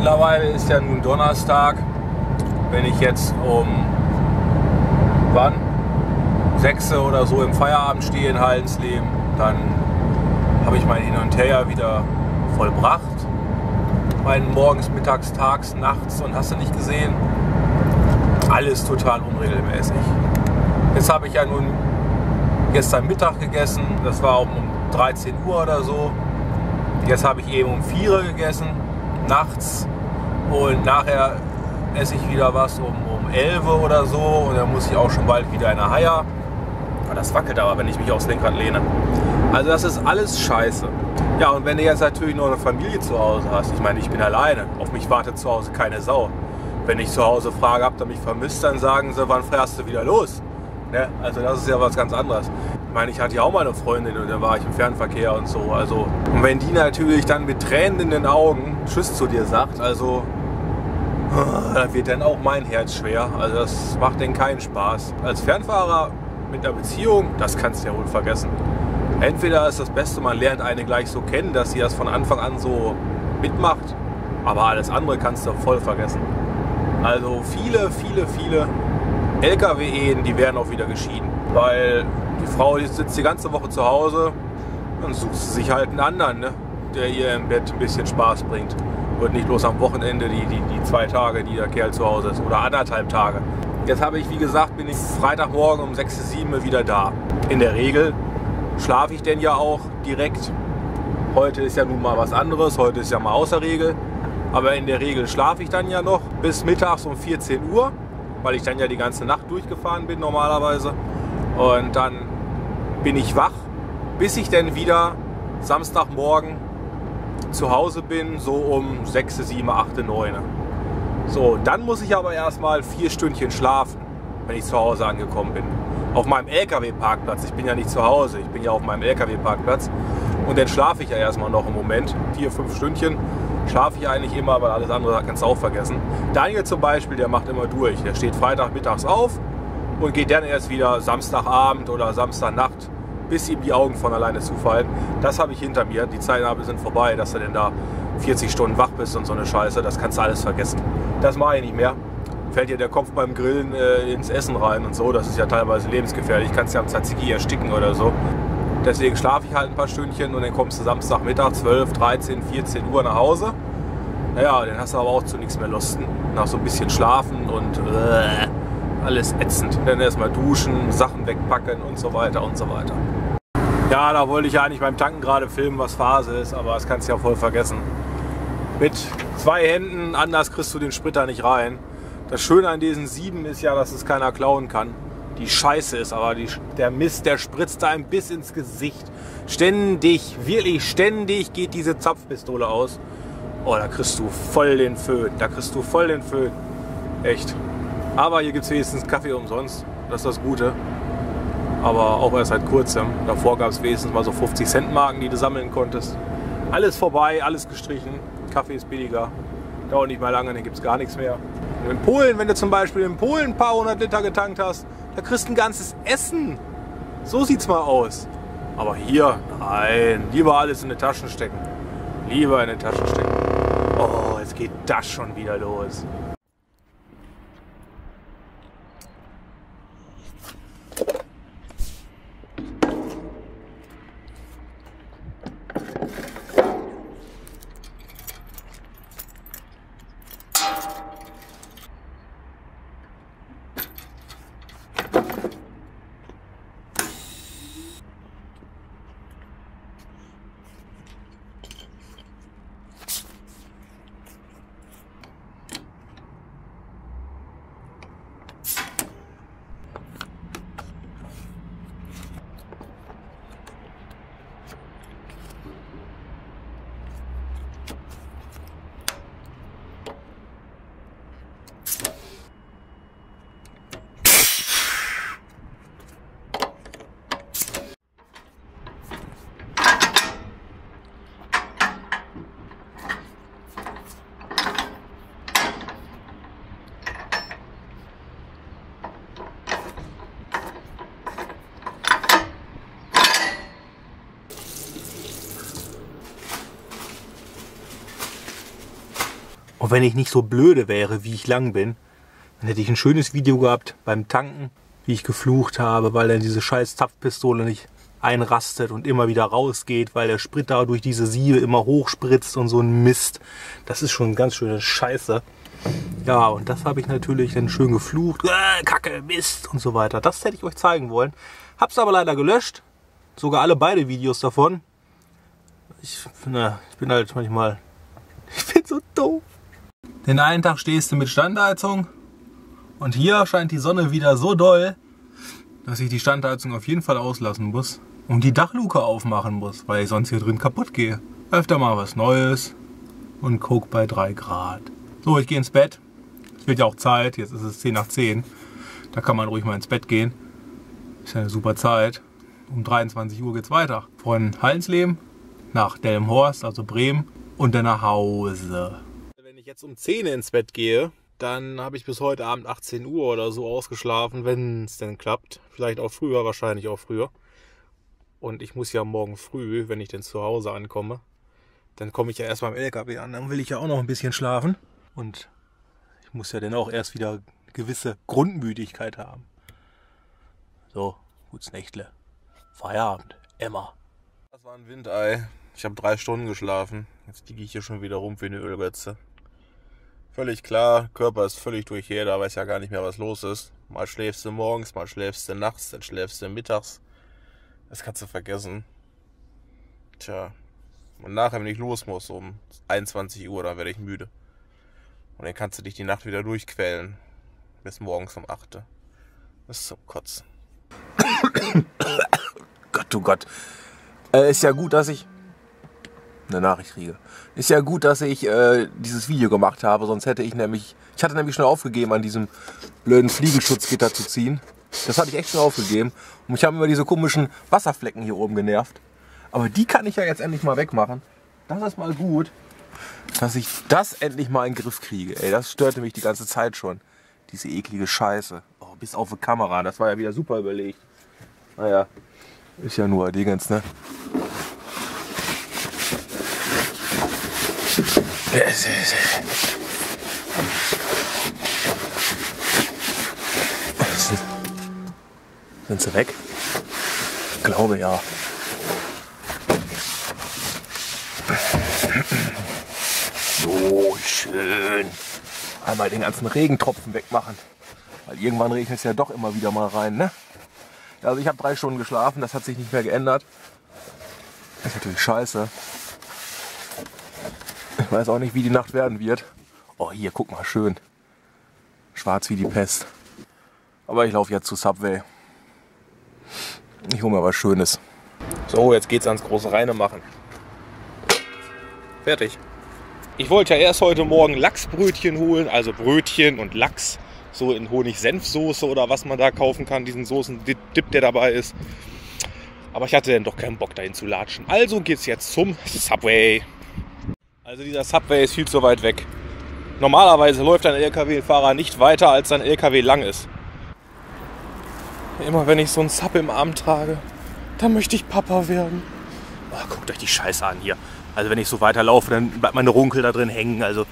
Mittlerweile ist ja nun Donnerstag. Wenn ich jetzt um 6 oder so im Feierabend stehe in Haldensleben, dann habe ich mein Hin und Her wieder vollbracht. Meinen morgens, mittags, tags, nachts und hast du nicht gesehen. Alles total unregelmäßig. Jetzt habe ich ja nun gestern Mittag gegessen. Das war um 13 Uhr oder so. Jetzt habe ich eben um 4 Uhr gegessen, nachts. Und nachher esse ich wieder was um 11 Uhr oder so. Und dann muss ich auch schon bald wieder in der Haia. Das wackelt aber, wenn ich mich aufs Lenkrad lehne. Also das ist alles scheiße. Ja, und wenn du jetzt natürlich noch eine Familie zu Hause hast, ich meine, ich bin alleine, auf mich wartet zu Hause keine Sau. Wenn ich zu Hause frage, habt ihr mich vermisst, dann sagen sie, wann fährst du wieder los? Ne? Also das ist ja was ganz anderes. Ich meine, ich hatte ja auch mal eine Freundin und dann war ich im Fernverkehr und so. Also, und wenn die natürlich dann mit Tränen in den Augen Tschüss zu dir sagt, also da wird dann auch mein Herz schwer. Also das macht denn keinen Spaß. Als Fernfahrer mit einer Beziehung, das kannst du ja wohl vergessen. Entweder ist das Beste, man lernt eine gleich so kennen, dass sie das von Anfang an so mitmacht, aber alles andere kannst du voll vergessen. Also viele LKW-Ehen, die werden auch wieder geschieden, weil die Frau die sitzt die ganze Woche zu Hause, dann sucht sie sich halt einen anderen, ne, der ihr im Bett ein bisschen Spaß bringt. Und nicht bloß am Wochenende die 2 Tage, die der Kerl zu Hause ist, oder 1,5 Tage. Jetzt habe ich, wie gesagt, bin ich Freitagmorgen um 6, 7 wieder da. In der Regel schlafe ich denn ja auch direkt. Heute ist ja nun mal was anderes, heute ist ja mal außer Regel. Aber in der Regel schlafe ich dann ja noch bis mittags um 14 Uhr, weil ich dann ja die ganze Nacht durchgefahren bin normalerweise. Und dann bin ich wach, bis ich dann wieder Samstagmorgen zu Hause bin, so um 6, 7, 8, 9. So, dann muss ich aber erstmal 4 Stündchen schlafen, wenn ich zu Hause angekommen bin. Auf meinem LKW-Parkplatz. Ich bin ja nicht zu Hause, ich bin ja auf meinem LKW-Parkplatz. Und dann schlafe ich ja erstmal noch im Moment. 4, 5 Stündchen schlafe ich eigentlich immer, weil alles andere kannst du auch vergessen. Daniel zum Beispiel, der macht immer durch. Der steht Freitagmittags auf und geht dann erst wieder Samstagabend oder Samstagnacht, bis ihm die Augen von alleine zufallen. Das habe ich hinter mir. Die Zeiten sind vorbei, dass du denn da 40 Stunden wach bist und so eine Scheiße. Das kannst du alles vergessen. Das mache ich nicht mehr. Fällt dir der Kopf beim Grillen ins Essen rein und so. Das ist ja teilweise lebensgefährlich. Kannst ja am Tzatziki ersticken oder so. Deswegen schlafe ich halt ein paar Stündchen und dann kommst du Samstagmittag 12, 13, 14 Uhr nach Hause. Naja, dann hast du aber auch zu nichts mehr Lust. Nach so ein bisschen Schlafen und alles ätzend. Dann erstmal duschen, Sachen wegpacken und so weiter und so weiter. Ja, da wollte ich ja eigentlich beim Tanken gerade filmen, was Phase ist, aber das kannst du ja voll vergessen. Mit 2 Händen, anders kriegst du den Spritter nicht rein. Das Schöne an diesen 7 ist ja, dass es keiner klauen kann. Die Scheiße ist aber, der Mist, der spritzt einem bis ins Gesicht. Ständig, wirklich ständig geht diese Zapfpistole aus. Oh, da kriegst du voll den Föhn. Da kriegst du voll den Föhn. Echt. Aber hier gibt es wenigstens Kaffee umsonst. Das ist das Gute. Aber auch erst seit kurzem. Davor gab es wenigstens mal so 50-Cent-Marken, die du sammeln konntest. Alles vorbei, alles gestrichen. Kaffee ist billiger. Dauert nicht mal lange, dann gibt es gar nichts mehr. Und in Polen, wenn du zum Beispiel in Polen ein paar 100 Liter getankt hast, da kriegst du ein ganzes Essen. So sieht's mal aus. Aber hier, nein, lieber alles in die Taschen stecken. Lieber in die Taschen stecken. Oh, jetzt geht das schon wieder los. Und wenn ich nicht so blöde wäre, wie ich lang bin, dann hätte ich ein schönes Video gehabt beim Tanken, wie ich geflucht habe, weil dann diese scheiß Zapfpistole nicht einrastet und immer wieder rausgeht, weil der Sprit da durch diese Siebe immer hochspritzt und so ein Mist. Das ist schon ganz schöne Scheiße. Ja, und das habe ich natürlich dann schön geflucht. Kacke, Mist und so weiter. Das hätte ich euch zeigen wollen. Hab's aber leider gelöscht. Sogar beide Videos davon. Ich bin halt manchmal... Ich bin so doof. Den einen Tag stehst du mit Standheizung. Und hier scheint die Sonne wieder so doll, dass ich die Standheizung auf jeden Fall auslassen muss. Und die Dachluke aufmachen muss, weil ich sonst hier drin kaputt gehe. Öfter mal was Neues. Und Coke bei 3 Grad. So, ich gehe ins Bett. Es wird ja auch Zeit. Jetzt ist es 10 nach 10. Da kann man ruhig mal ins Bett gehen. Ist ja eine super Zeit. Um 23 Uhr geht's weiter. Von Hallensleben nach Delmenhorst, also Bremen. Und dann nach Hause. Wenn ich jetzt um 10 ins Bett gehe, dann habe ich bis heute Abend 18 Uhr oder so ausgeschlafen, wenn es denn klappt. Vielleicht auch früher, wahrscheinlich auch früher. Und ich muss ja morgen früh, wenn ich denn zu Hause ankomme, dann komme ich ja erst beim LKW an, dann will ich ja auch noch ein bisschen schlafen. Und ich muss ja dann auch erst wieder eine gewisse Grundmüdigkeit haben. So, gutes Nächtle. Feierabend. Emma. Das war ein Windei. Ich habe 3 Stunden geschlafen. Jetzt liege ich hier schon wieder rum wie eine Ölgötze. Völlig klar, Körper ist völlig durch hier, da weiß ja gar nicht mehr, was los ist. Mal schläfst du morgens, mal schläfst du nachts, dann schläfst du mittags. Das kannst du vergessen. Tja, und nachher, wenn ich los muss, um 21 Uhr, dann werde ich müde. Und dann kannst du dich die Nacht wieder durchquälen. Bis morgens um 8. Das ist zum Kotzen. Gott, oh Gott. Ist ja gut, dass ich eine Nachricht kriege. Ist ja gut, dass ich dieses Video gemacht habe, sonst hätte ich nämlich... Ich hatte nämlich schon aufgegeben, an diesem blöden Fliegenschutzgitter zu ziehen. Das hatte ich echt schon aufgegeben. Und mich haben immer diese komischen Wasserflecken hier oben genervt. Aber die kann ich ja jetzt endlich mal wegmachen. Das ist mal gut, dass ich das endlich mal in den Griff kriege. Ey, das störte mich die ganze Zeit schon. Diese eklige Scheiße. Oh, bis auf die Kamera. Das war ja wieder super überlegt. Naja, ist ja nur Dingens, ne? Sind sie weg? Ich glaube ja. So schön. Einmal den ganzen Regentropfen wegmachen. Weil irgendwann regnet es ja doch immer wieder mal rein, ne? Also ich habe 3 Stunden geschlafen, das hat sich nicht mehr geändert. Das ist natürlich scheiße. Ich weiß auch nicht, wie die Nacht werden wird. Oh, hier, guck mal, schön. Schwarz wie die Pest. Aber ich laufe jetzt zu Subway. Ich hole mir was Schönes. So, jetzt geht's ans große Reine machen. Fertig. Ich wollte ja erst heute Morgen Lachsbrötchen holen, also Brötchen und Lachs. So in Honig-Senf-Soße oder was man da kaufen kann, diesen Soßen-Dip, der dabei ist. Aber ich hatte dann doch keinen Bock dahin zu latschen. Also geht's jetzt zum Subway. Also dieser Subway ist viel zu weit weg. Normalerweise läuft ein LKW-Fahrer nicht weiter, als sein LKW lang ist. Immer wenn ich so einen Sub im Arm trage, dann möchte ich Papa werden. Oh, guckt euch die Scheiße an hier. Also wenn ich so weiterlaufe, dann bleibt meine Runkel da drin hängen. Also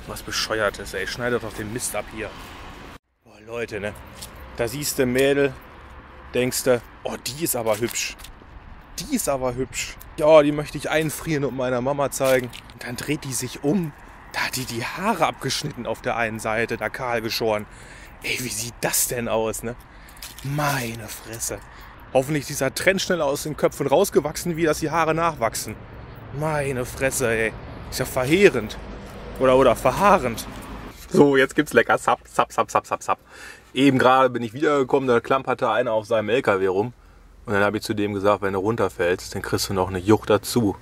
was Bescheuertes, ey. Schneidet doch den Mist ab hier. Oh Leute, ne. Da siehst du Mädel, denkst du, oh die ist aber hübsch. Die ist aber hübsch. Ja, die möchte ich einfrieren und meiner Mama zeigen. Und dann dreht die sich um. Da hat die Haare abgeschnitten auf der einen Seite, da kahl geschoren. Ey, wie sieht das denn aus, ne? Meine Fresse. Hoffentlich ist dieser Trend schneller aus den Köpfen rausgewachsen, wie dass die Haare nachwachsen. Meine Fresse, ey. Ist ja verheerend. Oder verhaarend. So, jetzt gibt's lecker Sub. Eben gerade bin ich wiedergekommen, da klamperte einer auf seinem LKW rum. Und dann habe ich zu dem gesagt, wenn du runterfällst, dann kriegst du noch eine Jucht dazu.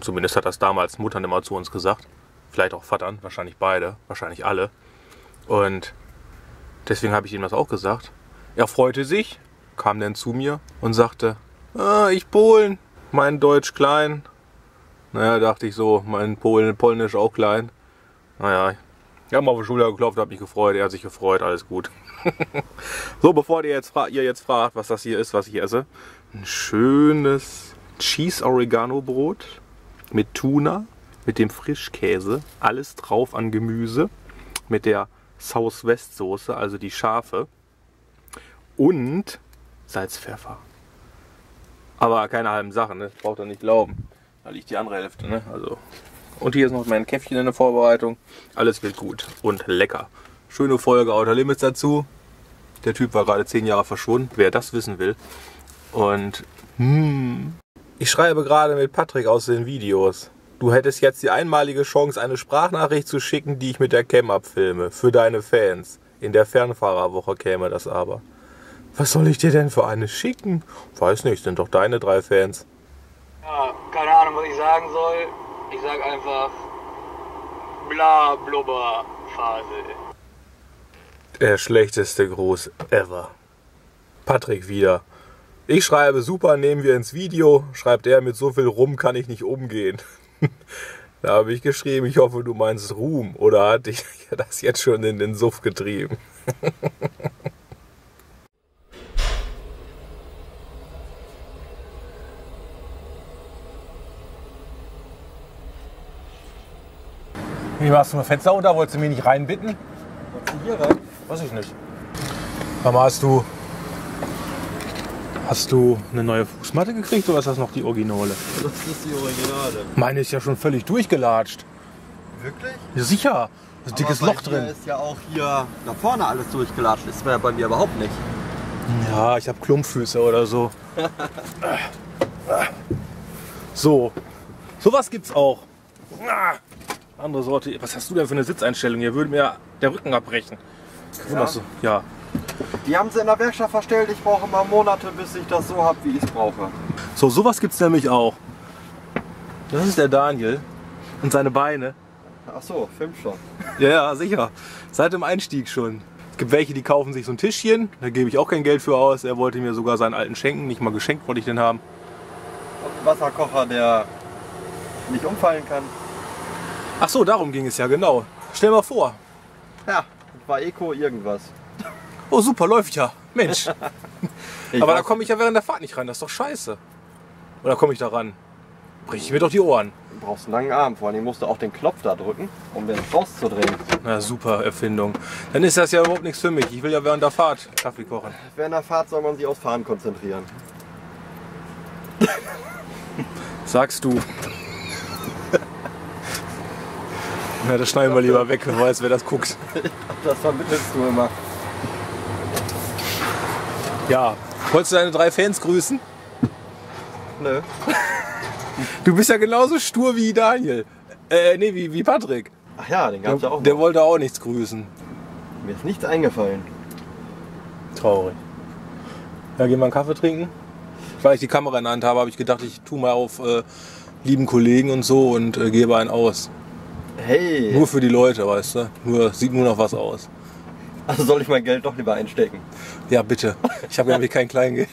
Zumindest hat das damals Muttern immer zu uns gesagt. Vielleicht auch Vatern, wahrscheinlich beide, wahrscheinlich alle. Und deswegen habe ich ihm das auch gesagt. Er freute sich, kam dann zu mir und sagte, ich Polen, mein Deutsch klein. Naja, dachte ich so, mein Polnisch auch klein. Naja, ich habe mal auf die Schulter geklopft, habe mich gefreut, er hat sich gefreut, alles gut. So, bevor ihr jetzt fragt, was das hier ist, was ich esse. Ein schönes Cheese Oregano Brot mit Tuna, mit dem Frischkäse, alles drauf an Gemüse, mit der Southwest-Soße, also die scharfe, und Salz, Pfeffer. Aber keine halben Sachen, ne? Braucht ihr nicht glauben. Da liegt die andere Hälfte, ne? Also. Und hier ist noch mein Käffchen in der Vorbereitung. Alles wird gut und lecker. Schöne Folge Outer Limits dazu. Der Typ war gerade 10 Jahre verschwunden, wer das wissen will. Und ich schreibe gerade mit Patrick aus den Videos. Du hättest jetzt die einmalige Chance, eine Sprachnachricht zu schicken, die ich mit der Cam abfilme. Für deine Fans. In der Fernfahrerwoche käme das aber. Was soll ich dir denn für eine schicken? Weiß nicht, sind doch deine 3 Fans. Ja, keine Ahnung, was ich sagen soll. Ich sag einfach bla blubber Phase. Der schlechteste Gruß ever. Patrick wieder. Ich schreibe, super, nehmen wir ins Video. Schreibt er, mit so viel Rum kann ich nicht umgehen. Da habe ich geschrieben, ich hoffe, du meinst Ruhm. Oder hat dich das jetzt schon in den Suff getrieben? Wie machst du ein Fenster unter? Wolltest du mich nicht reinbitten? Wolltest du hier rein? Weiß ich nicht. Mama, hast du eine neue Fußmatte gekriegt oder ist das noch die Originale? Das ist die Originale. Meine ist ja schon völlig durchgelatscht. Wirklich? Ja, sicher. Da ist ein dickes Loch drin. Hier ist ja auch hier da vorne alles durchgelatscht. Ist ja bei mir überhaupt nicht. Ja, ich habe Klumpfüße oder so. So. Sowas gibt's auch. Andere Sorte. Was hast du denn für eine Sitzeinstellung? Hier würde mir der Rücken abbrechen. Ja. Ja. Die haben sie in der Werkstatt verstellt. Ich brauche mal Monate, bis ich das so habe, wie ich es brauche. So, sowas gibt's nämlich auch. Das ist der Daniel und seine Beine. Ach so, Film schon. Ja, ja, sicher. Seit dem Einstieg schon. Es gibt welche, die kaufen sich so ein Tischchen. Da gebe ich auch kein Geld für aus. Er wollte mir sogar seinen alten schenken. Nicht mal geschenkt wollte ich den haben. Und einen Wasserkocher, der nicht umfallen kann. Ach so, darum ging es ja, genau. Stell mal vor. Ja, war Eco irgendwas. Oh super, läuft ja. Mensch. Ich Aber weiß- da komme ich ja während der Fahrt nicht rein. Das ist doch scheiße. Oder komme ich da ran? Brich ich mir doch die Ohren. Du brauchst einen langen Arm. Vor allem musst du auch den Knopf da drücken, um den rauszudrehen. Na super Erfindung. Dann ist das ja überhaupt nichts für mich. Ich will ja während der Fahrt Kaffee kochen. Während der Fahrt soll man sich aufs Fahren konzentrieren. Sagst du. Na, das schneiden wir lieber weg. Wer weiß, wer das guckt. Das vermittelst du immer. Ja. Wolltest du deine 3 Fans grüßen? Nö. Du bist ja genauso stur wie Daniel. Nee, wie Patrick. Ach ja, den gab's ja auch Der noch. wollte auch nichts grüßen. Mir ist nichts eingefallen. Traurig. Ja, gehen wir einen Kaffee trinken? Weil ich die Kamera in der Hand habe, habe ich gedacht, ich tue mal auf lieben Kollegen und so und gebe einen aus. Hey! Nur für die Leute, weißt du? Sieht nur noch was aus. Also soll ich mein Geld doch lieber einstecken? Ja, bitte. Ich habe nämlich kein Kleingeld.